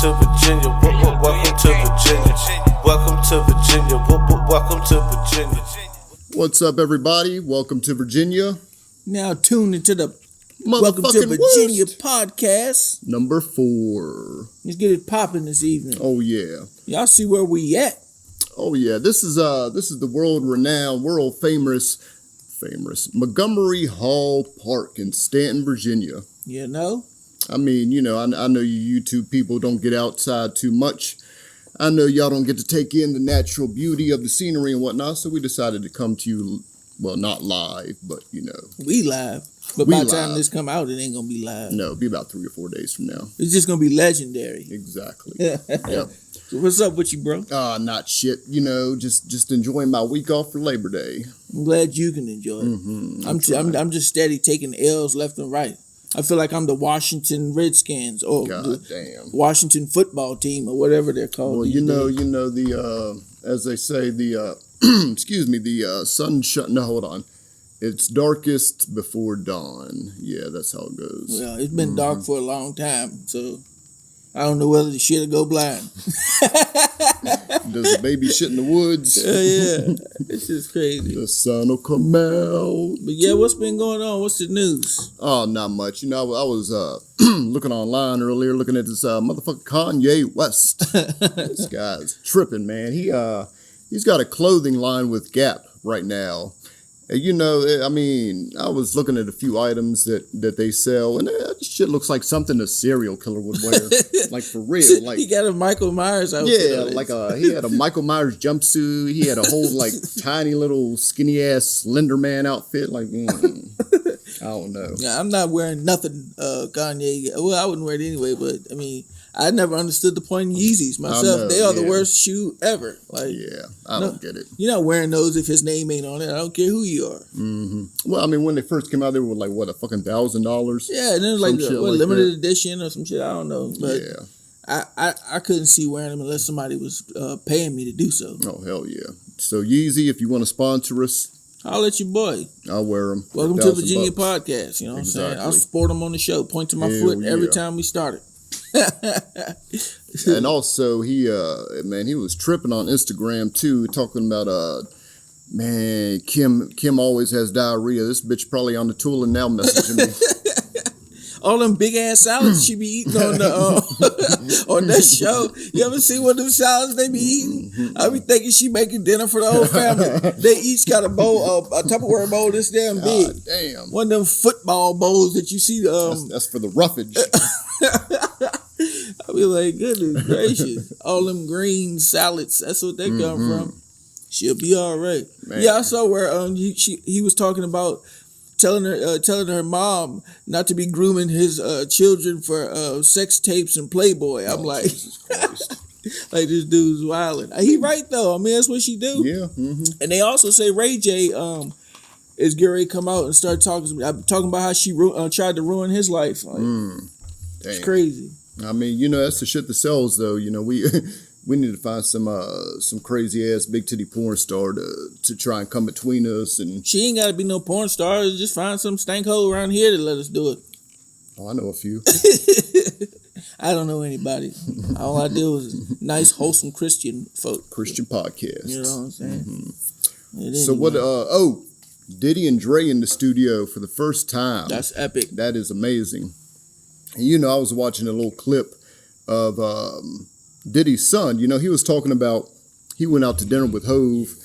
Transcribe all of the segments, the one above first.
to Virginia. Welcome to Virginia. Welcome to Virginia. Welcome to Virginia. What's up, everybody? Welcome to Virginia. Now tune into the Welcome to Virginia podcast. Number 4. Let's get it popping this evening. Oh yeah. Y'all see where we at? Oh yeah. This is the world-renowned, world-famous Montgomery Hall Park in Stanton, Virginia. You know? I mean, you know, I know you YouTube people don't get outside too much. I know y'all don't get to take in the natural beauty of the scenery and whatnot, so we decided to come to you, well, not live, but, you know. We live. But by the time this come out, it ain't going to be live. No, it'll be about 3 or 4 days from now. It's just going to be legendary. Exactly. Yep. So what's up with you, bro? Not shit. You know, just enjoying my week off for Labor Day. I'm glad you can enjoy it. Mm-hmm, I'm just steady taking L's left and right. I feel like I'm the Washington Redskins or the Washington football team or whatever they're called. Well, you know the as they say the excuse me, the sun no, hold on. It's darkest before dawn. Yeah, that's how it goes. Well, it's been dark for a long time, so I don't know whether the shit'll go blind. Does the baby shit in the woods? Yeah. It's just crazy. The sun will come out. But yeah, what's been going on? What's the news? Oh, not much. You know, I was looking online earlier, looking at this motherfucker Kanye West. This guy's tripping, man. He's got a clothing line with Gap right now. You know, I mean, I was looking at a few items that they sell, and this shit looks like something a serial killer would wear. Like, for real. Like, he got a Michael Myers outfit. Yeah, like he had a Michael Myers jumpsuit. He had a whole, like, tiny little skinny-ass Slender Man outfit. Like, I don't know. Yeah, I'm not wearing nothing, Kanye. Well, I wouldn't wear it anyway, but, I mean, I never understood the point of Yeezys myself. They are the worst shoe ever. Like, yeah, I don't get it. You're not wearing those if his name ain't on it. I don't care who you are. Mm-hmm. Well, I mean, when they first came out, they were like, what, $1,000? Yeah, and then it was like limited edition or some shit. I don't know. But yeah. I couldn't see wearing them unless somebody was paying me to do so. Oh, hell yeah. So, Yeezy, if you want to sponsor us, I'll let you boy. I'll wear them. Welcome to Virginia podcast. You know what I'm saying? I'll support them on the show. Point to my foot every time we start it. And also he was tripping on Instagram too, talking about man, Kim always has diarrhea. This bitch probably on the tool and now messaging me. All them big ass salads she be eating on the on that show. You ever see one of them salads they be eating? I be thinking she making dinner for the whole family. They each got a bowl, a Tupperware bowl this damn big. Damn. One of them football bowls that you see. That's for the roughage. I be like, goodness gracious, all them green salads. That's what they come from. She'll be all right. Man. Yeah, I saw where he was talking about telling her mom not to be grooming his children for sex tapes and Playboy. I'm like, like this dude's wilding. He right though. I mean, that's what she do. Yeah. Mm-hmm. And they also say Ray J is getting ready to come out and start talking about how she tried to ruin his life. Like, it's crazy. I mean, you know, that's the shit that sells, though. You know, we need to find some crazy ass big titty porn star to try and come between us. And she ain't got to be no porn star. Just find some stank hole around here to let us do it. Oh, I know a few. I don't know anybody. All I do is nice, wholesome Christian folk. Christian podcast. You know what I'm saying? Mm-hmm. So what? Diddy and Dre in the studio for the first time. That's epic. That is amazing. And, you know, I was watching a little clip of Diddy's son. You know, he was talking about he went out to dinner with Hove,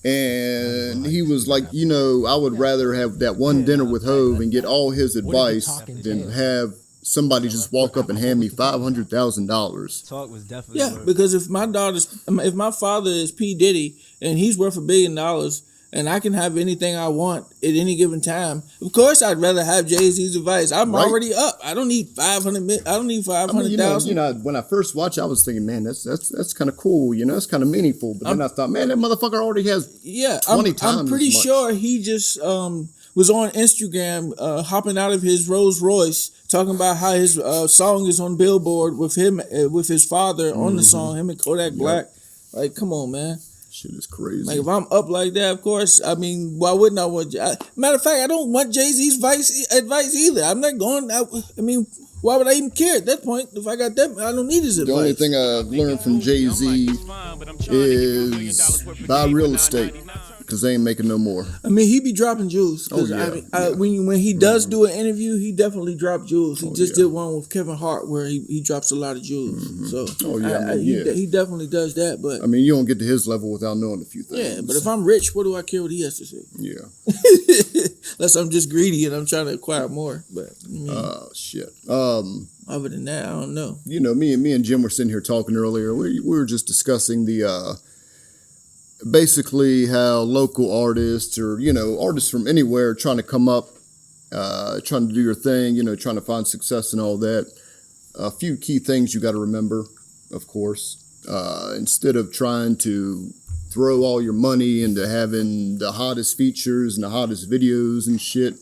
and he was like, you know, I would rather have that one dinner with Hove and get all his advice than have somebody just walk up and hand me $500,000. Talk was definitely worth. Because if my father is P. Diddy and he's worth $1 billion. And I can have anything I want at any given time. Of course, I'd rather have Jay-Z's advice. I'm already up. I don't need 500,000. I don't need 500,000. You know, when I first watched, I was thinking, man, that's kind of cool. You know, that's kind of meaningful. But then I thought, man, that motherfucker already has 20 times. I'm pretty sure he just was on Instagram, hopping out of his Rolls Royce, talking about how his song is on Billboard with him, with his father on the song, him and Kodak Black. Like, come on, man. Shit is crazy. Like, if I'm up like that, of course, I mean, why wouldn't I want... matter of fact, I don't want Jay-Z's advice either. I'm not going... I mean, Why would I even care at that point? If I got that, I don't need his advice. The only thing I've learned from Jay-Z is buy real estate because they ain't making no more. I mean, he be dropping jewels. Oh, yeah, When he does do an interview, he definitely dropped jewels. He just did one with Kevin Hart where he drops a lot of jewels. So he definitely does that. But I mean, you don't get to his level without knowing a few things. Yeah, but if I'm rich, what do I care what he has to say? Yeah. Unless I'm just greedy and I'm trying to acquire more. But shit. Other than that, I don't know. You know, me and Jim were sitting here talking earlier. We were just discussing the basically how local artists or, you know, artists from anywhere trying to come up, trying to do your thing, you know, trying to find success and all that. A few key things you got to remember, of course. Instead of trying to throw all your money into having the hottest features and the hottest videos and shit,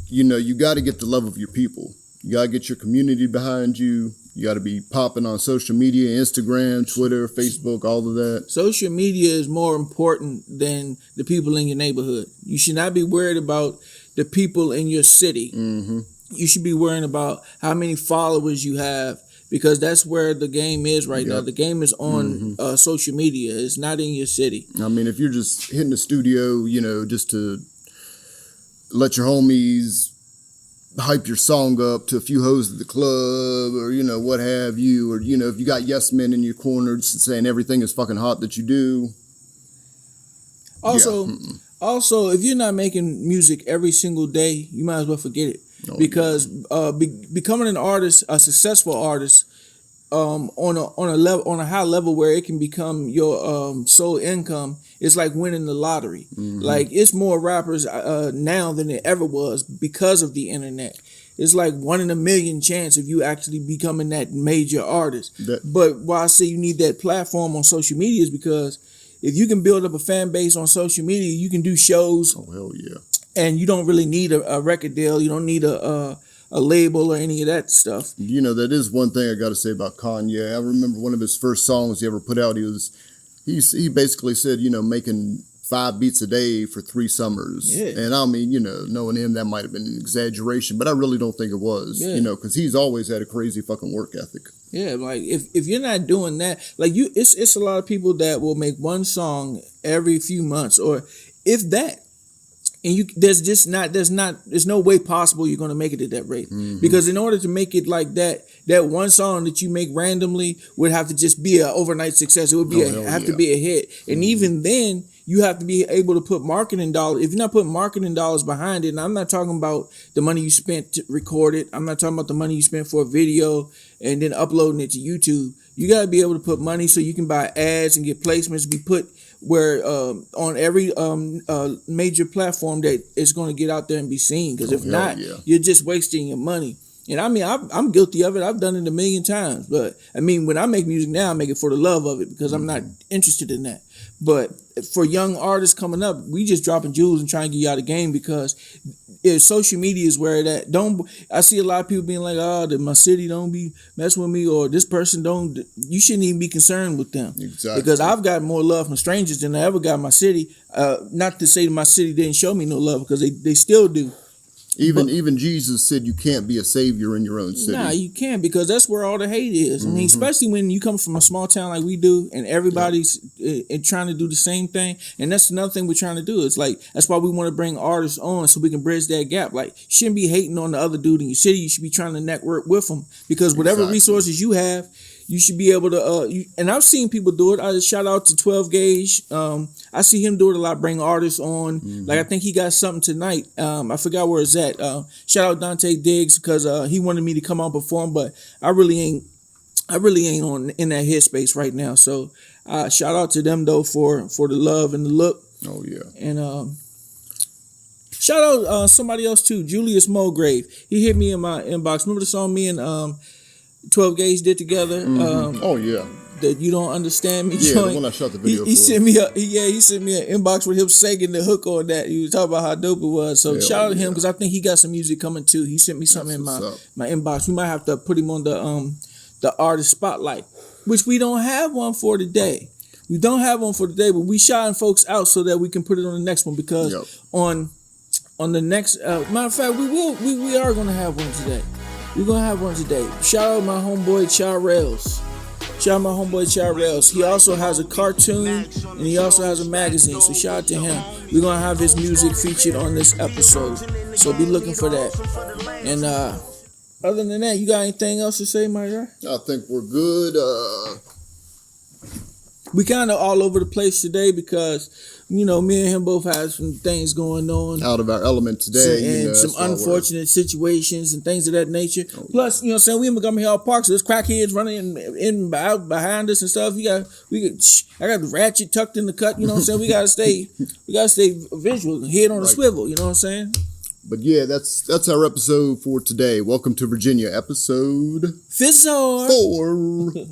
you know, you got to get the love of your people. You got to get your community behind you. You got to be popping on social media, Instagram, Twitter, Facebook, all of that. Social media is more important than the people in your neighborhood. You should not be worried about the people in your city. Mm-hmm. You should be worrying about how many followers you have, because that's where the game is right now. The game is on social media. It's not in your city. I mean, if you're just hitting the studio, you know, just to let your homies hype your song up to a few hoes at the club or, you know, what have you, or, you know, if you got yes men in your corner just saying everything is fucking hot that you do. Also, if you're not making music every single day, you might as well forget it. Because becoming an artist, a successful artist, on a high level where it can become your sole income, it's like winning the lottery. Like, it's more rappers now than it ever was because of the internet. It's like 1 in a million chance of you actually becoming that major artist. But why I say you need that platform on social media is because if you can build up a fan base on social media, you can do shows. Oh, hell yeah. And you don't really need a record deal. You don't need a label or any of that stuff. You know, that is one thing I got to say about Kanye. I remember one of his first songs he ever put out. He basically said, you know, making 5 beats a day for 3 summers. Yeah. And I mean, you know, knowing him, that might have been an exaggeration, but I really don't think it was, you know, because he's always had a crazy fucking work ethic. Yeah, like if you're not doing that, like it's a lot of people that will make one song every few months, or if that. And there's no way possible you're going to make it at that rate. Because in order to make it like that one song that you make randomly would have to just be an overnight success. It would be to be a hit. And even then, you have to be able to put marketing dollars. If you're not putting marketing dollars behind it, and I'm not talking about the money you spent to record it. I'm not talking about the money you spent for a video and then uploading it to YouTube. You got to be able to put money so you can buy ads and get placements, be put where on every major platform that it's going to get out there and be seen. Because if not, you're just wasting your money. And I mean, I'm guilty of it. I've done it a million times. But I mean, when I make music now, I make it for the love of it because I'm not interested in that. But for young artists coming up, we just dropping jewels and trying to get you out of the game because if social media is where that I see a lot of people being like, my city don't be messing with me, or this person don't. You shouldn't even be concerned with them. Exactly. Because I've got more love from strangers than I ever got in my city. Not to say my city didn't show me no love, because they still do. Even Jesus said you can't be a savior in your own city. Nah, you can't, because that's where all the hate is. I mean, especially when you come from a small town like we do, and everybody's trying to do the same thing. And that's another thing we're trying to do. It's like, that's why we want to bring artists on so we can bridge that gap. Like, you shouldn't be hating on the other dude in your city. You should be trying to network with them, because whatever resources you have, you should be able to, and I've seen people do it. I shout out to 12 Gauge. I see him do it a lot, bring artists on. Like, I think he got something tonight. I forgot where it's at. Shout out Dante Diggs, because he wanted me to come out and perform, but I really ain't in that headspace right now. So shout out to them though for the love and the look. Oh yeah. And shout out somebody else too, Julius Mulgrave. He hit me in my inbox. Remember the song me and 12 Gauge did together? Oh yeah. That You Don't Understand Me. Yeah, joint. the one I shot the video he for. sent me an inbox with him singing the hook on that. He was talking about how dope it was. So shout out to him, because I think he got some music coming too. He sent me something in my inbox. We might have to put him on the artist spotlight, which we don't have one for today. We don't have one for today, but we shouting folks out so that we can put it on the next one, because on the next matter of fact, we are going to have one today. We're gonna have one today. Shout out my homeboy Charles. Shout out my homeboy Charles. He also has a cartoon and he also has a magazine. So shout out to him. We're gonna have his music featured on this episode. So be looking for that. And other than that, you got anything else to say, my guy? I think we're good. We kind of all over the place today because, you know, me and him both have some things going on. Out of our element today. And some unfortunate situations and things of that nature. Plus, you know what I'm saying, we in Montgomery Hall Park, so there's crackheads running in out behind us and stuff. I got the ratchet tucked in the cut, you know what I'm saying? We gotta stay visual, head on a swivel, you know what I'm saying? But yeah, that's our episode for today. Welcome to Virginia, episode Fizzor 4.